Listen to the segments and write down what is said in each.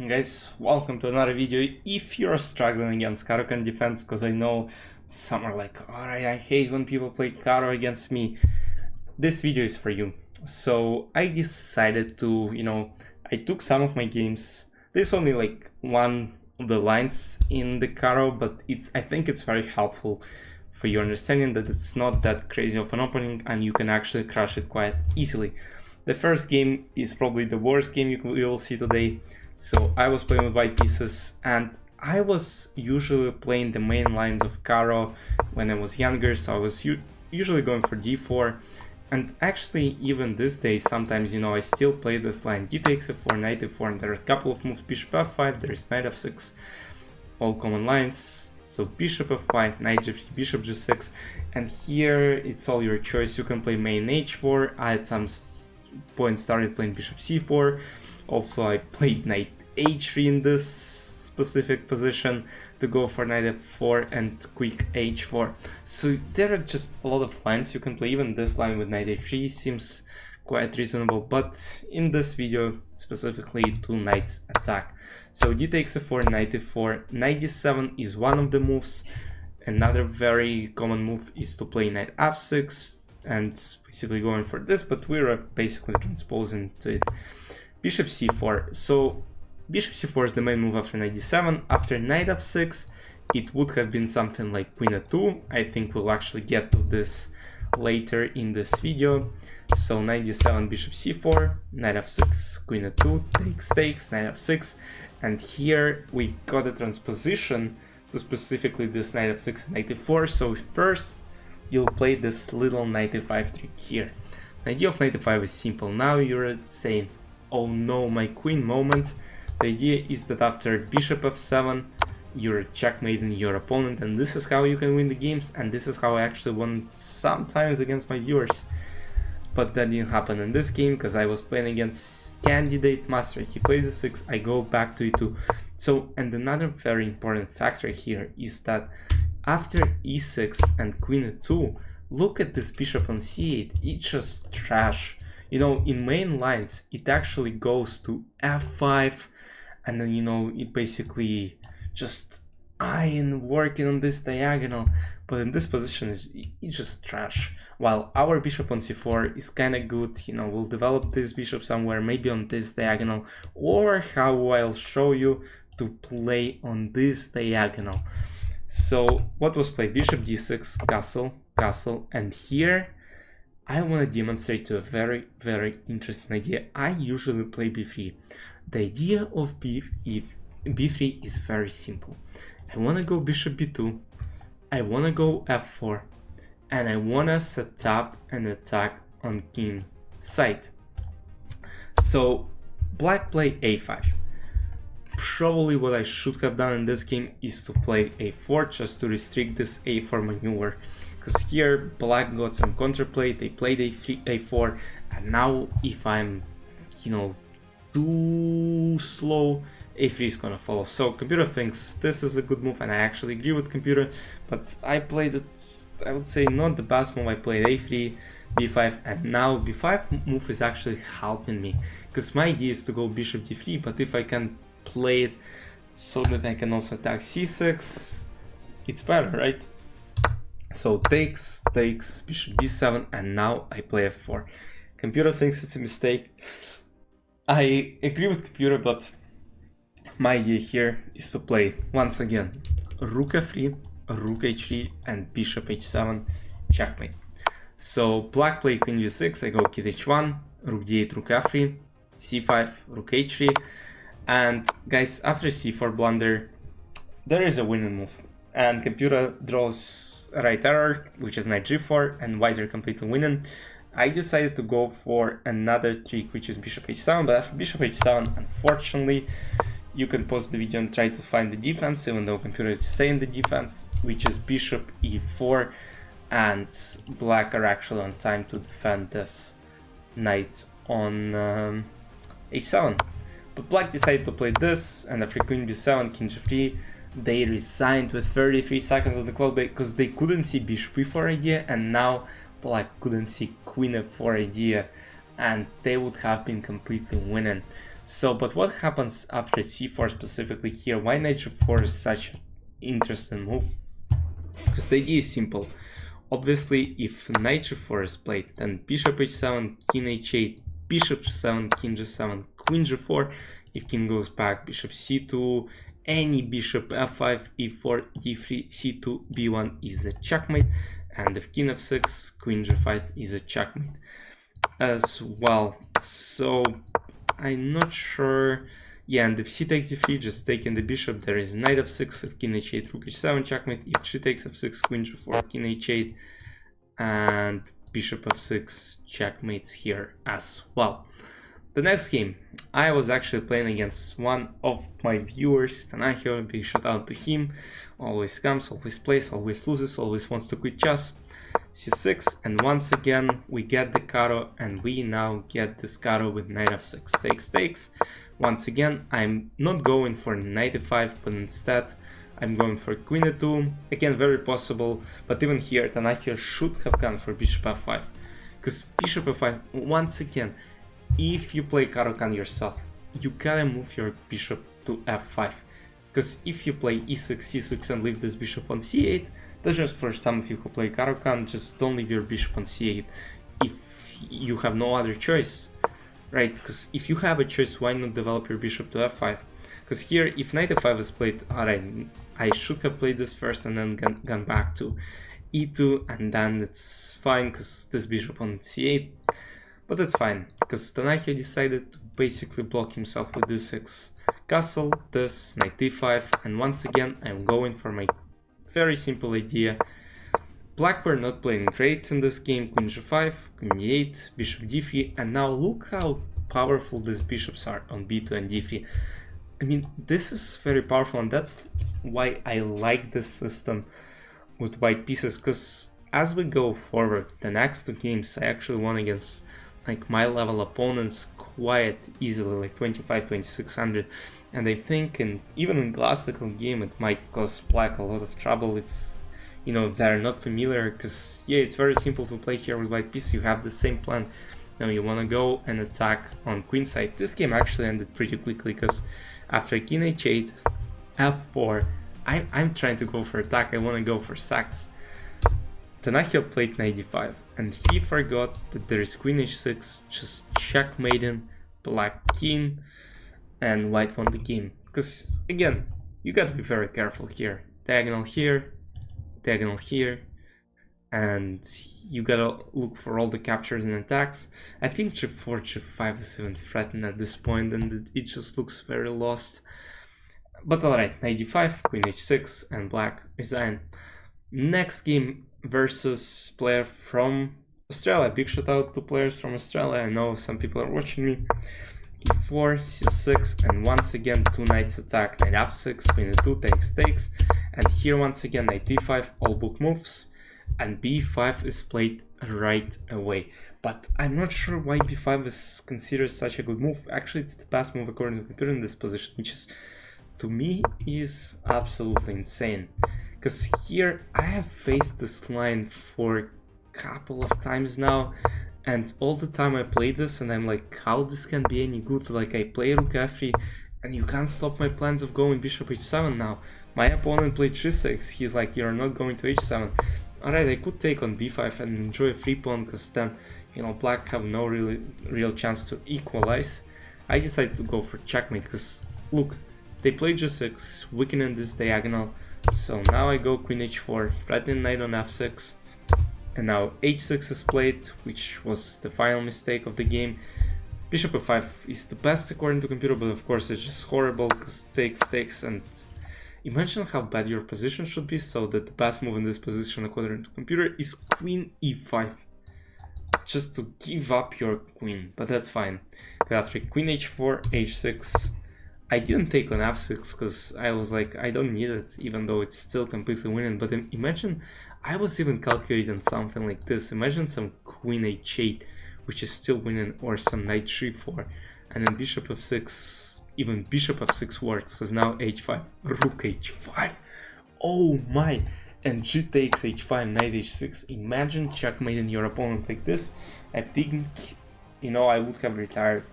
Guys, welcome to another video. If you're struggling against Caro-Kann Defense, because I know some are like, alright, I hate when people play Caro against me, this video is for you. So I decided to, I took some of my games. This is only like one of the lines in the Caro, but I think it's very helpful for your understanding that it's not that crazy of an opening and you can actually crush it quite easily. The first game is probably the worst game you will see today. So I was playing with white pieces, and I was usually playing the main lines of Caro when I was younger, so I was usually going for d4. And actually, even this day, sometimes, I still play this line d takes f4, knight e4, and there are a couple of moves, bishop f5, there is knight f6, all common lines. So bishop f5, knight g3, bishop g6, and here it's all your choice. You can play main h4, I at some point started playing bishop c4. Also, I played knight h3 in this specific position to go for knight f4 and quick h4. So there are just a lot of lines you can play. Even this line with knight h3 seems quite reasonable, but in this video specifically, two knights attack. So d takes f4, knight e4, knight d7 is one of the moves. Another very common move is to play knight f6 and basically going for this, but we're basically transposing to it. Bishop c4. So bishop c4 is the main move after knight d7. After knight f6, it would have been something like queen a2. I think we'll actually get to this later in this video. So knight d7, bishop c4, knight f6, queen a2, takes, knight f6, and here we got a transposition to specifically this knight f6 and knight e4. So first you'll play this little knight e5 trick here. The idea of knight e5 is simple. Now you're saying, oh no, my queen moment. The idea is that after bishop f7, you're checkmating your opponent, and this is how you can win the games, and this is how I actually won sometimes against my viewers. But that didn't happen in this game, because I was playing against candidate master. He plays e6, I go back to e2. So, and another very important factor here is that after e6 and queen e2, look at this bishop on c8, it's just trash. In main lines, it actually goes to f5, and then, it basically just working on this diagonal, but in this position, it's just trash. While our bishop on c4 is kind of good, we'll develop this bishop somewhere, maybe on this diagonal, or how I'll show you to play on this diagonal. So, what was played? Bishop d6, castle, and here, I want to demonstrate to a very, very interesting idea. I usually play b3. The idea of b3 is very simple. I want to go bishop b2, I want to go f4, and I want to set up an attack on king side. So black play a5. Probably what I should have done in this game is to play a4 just to restrict this a4 maneuver. Because here black got some counterplay, they played a4, and now if I'm, too slow, a3 is gonna follow. So computer thinks this is a good move, and I actually agree with computer, but I played it, I would say, not the best move. I played a3, b5, and now b5 move is actually helping me, because my idea is to go bishop d3, but if I can play it so that I can also attack c6, it's better, right? So takes, bishop b7, and now I play f4. Computer thinks it's a mistake. I agree with computer, but my idea here is to play, once again, rook f3, rook h3, and bishop h7, checkmate. So black play queen v6, I go kid h1, rook d8, rook f3, c5, rook h3, and guys, after c4 blunder, there is a winning move, and computer draws a right error, which is knight g4, and white are completely winning. I decided to go for another trick, which is bishop h7, but after bishop h7, unfortunately, you can pause the video and try to find the defense, even though computer is saying the defense, which is bishop e4, and black are actually on time to defend this knight on h7. But black decided to play this, and after queen b7, king g3, they resigned with 33 seconds on the clock because they couldn't see bishop e4 idea, and now black couldn't see queen f4 idea, and they would have been completely winning. So, but what happens after c4 specifically here? Why knight g4 is such an interesting move? Because the idea is simple. Obviously, if knight g4 is played, then bishop h7, king h8, bishop g7, king g7, queen g4. If king goes back, bishop c2, any bishop f5, e4, d3, c2, b1 is a checkmate. And if king f6, queen g5 is a checkmate as well. So I'm not sure. Yeah, and if c takes d3, just taking the bishop, there is knight f6, if king h8, rook h7, checkmate. If she takes f6, queen g4, king h8, and bishop f6, checkmates here as well. The next game, I was actually playing against one of my viewers, Tanahio. Big shout out to him. Always comes, always plays, always loses, always wants to quit chess. c6, and once again we get the Caro, and we now get this Caro with knight f6, takes. Once again, I'm not going for knight e5, but instead I'm going for queen e2. Again, very possible, but even here Tanahio should have gone for bishop f5, because bishop f5, once again, if you play Caro-Kann yourself, you gotta move your bishop to f5, because if you play e6, c6 and leave this bishop on c8, that's just for some of you who play Caro-Kann, just don't leave your bishop on c8 if you have no other choice, right? Because if you have a choice, why not develop your bishop to f5? Because here, if knight f5 is played, alright, I should have played this first and then gone back to e2, and then it's fine because this bishop on c8. But that's fine, because Tanahio decided to basically block himself with this 6 castle, this knight d5, and once again I'm going for my very simple idea. Black were not playing great in this game, queen g5, queen d8, bishop d3, and now look how powerful these bishops are on b2 and d3. I mean, this is very powerful, and that's why I like this system with white pieces, because as we go forward, the next 2 games I actually won against like my level opponents quite easily, like 25-2600, and I think even in classical game it might cause black a lot of trouble if, you know, they're not familiar, because yeah, it's very simple to play here with white piece. You have the same plan. Now you want to go and attack on queen side. This game actually ended pretty quickly, because after king h8, f4, I'm trying to go for attack, I want to go for sacks. Tanahio played knight d5, and he forgot that there is queen h6, just checkmating black king, and white won the game. Because again, you gotta be very careful here. Diagonal here, and you gotta look for all the captures and attacks. I think g4, g5 is even threatened at this point, and it just looks very lost. But alright, knight d5, queen h6, and black resign. Next game versus player from Australia. Big shout out to players from Australia. I know some people are watching me. e4, c6, and once again 2 knights attack, knight f6, queen e2, takes, and here once again knight d5, all book moves, and b5 is played right away. But I'm not sure why b5 is considered such a good move. Actually, it's the best move according to the computer in this position, which is, to me, is absolutely insane. Because here I have faced this line for a couple of times now, and all the time I play this and I'm like, how this can be any good? Like, I play rook f3 and you can't stop my plans of going bishop h7 now. My opponent played g6, he's like, you're not going to h7. Alright, I could take on b5 and enjoy a free pawn, because then, you know, black have no real chance to equalize. I decided to go for checkmate, because look, they played g6, weakening this diagonal. So now I go queen h4, threatening knight on f6, and now h6 is played, which was the final mistake of the game. Bishop f5 is the best according to computer, but of course it's just horrible, because takes, and imagine how bad your position should be, so that the best move in this position according to computer is queen e5. Just to give up your queen, but that's fine. After queen h4, h6, I didn't take on f6 because I was like, I don't need it, even though it's still completely winning. But then imagine, I was even calculating something like this. Imagine some queen h8, which is still winning, or some knight g4, and then bishop f6, even bishop f6 works, because now h5, rook h5, oh my, and g takes h5, knight h6. Imagine checkmating your opponent like this. I think, you know, I would have retired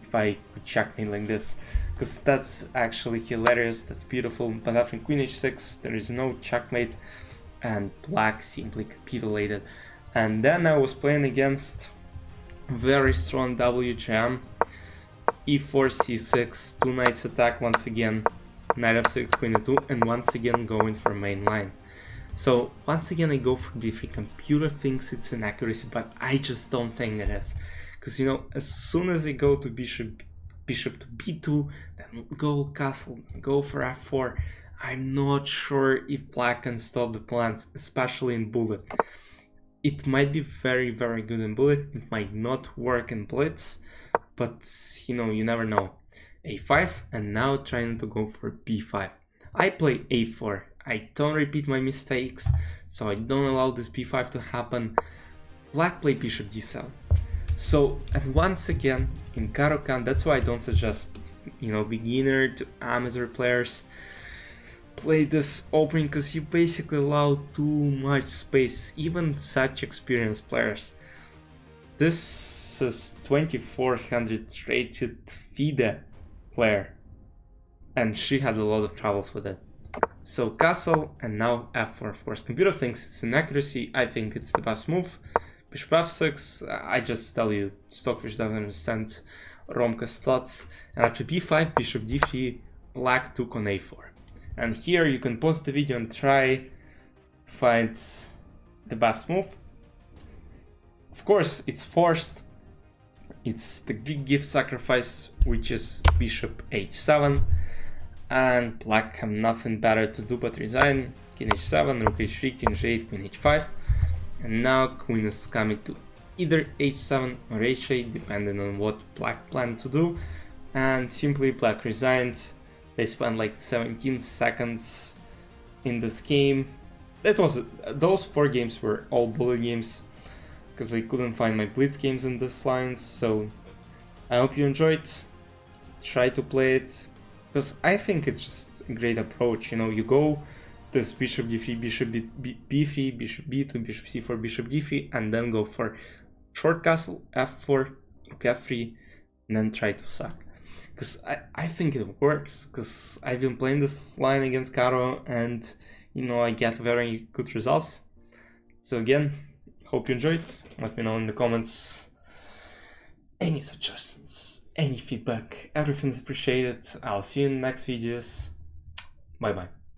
if I could checkmate like this, because that's actually hilarious, that's beautiful. But after queen h6 there is no checkmate and black simply capitulated. And then I was playing against very strong WGM, e4 c6, two knights attack once again, knight f6 queen e2, and once again going for main line. So once again I go for d3. Computer thinks it's an accuracy, but I just don't think it is. Because, you know, as soon as I go to bishop to b2, then go castle, go for f4, I'm not sure if black can stop the plans, especially in bullet. It might be very, very good in bullet, it might not work in blitz, but, you know, you never know. a5, and now trying to go for b5. I play a4. I don't repeat my mistakes, so I don't allow this b5 to happen. Black play bishop d7. So, and once again, in Caro-Kann, that's why I don't suggest, you know, beginner to amateur players play this opening, because you basically allow too much space, even such experienced players. This is 2400 rated FIDE player, and she had a lot of troubles with it. So castle, and now f4. Of course, computer thinks it's an accuracy. I think it's the best move. Bishop f6. I just tell you, Stockfish doesn't understand Romka's thoughts. And after b5, bishop d3, black took on a4. And here you can pause the video and try to find the best move. Of course, it's forced. It's the Greek gift sacrifice, which is bishop h7. And black have nothing better to do but resign. King h7, rook h3, king h8, queen h5. And now queen is coming to either h7 or h8, depending on what black planned to do. And simply black resigned. They spent like 17 seconds in this game. Those 4 games were all bullet games, because I couldn't find my blitz games in this lines. So I hope you enjoyed. Try to play it, because I think it's just a great approach. You know, you go this bishop d3, bishop b3, bishop b2, bishop c4, bishop d3, and then go for short castle, f4, rook f3, and then try to sack. Because I think it works, because I've been playing this line against Caro, and, you know, I get very good results. So again, hope you enjoyed. Let me know in the comments any suggestions, any feedback. Everything's appreciated. I'll see you in the next videos. Bye bye.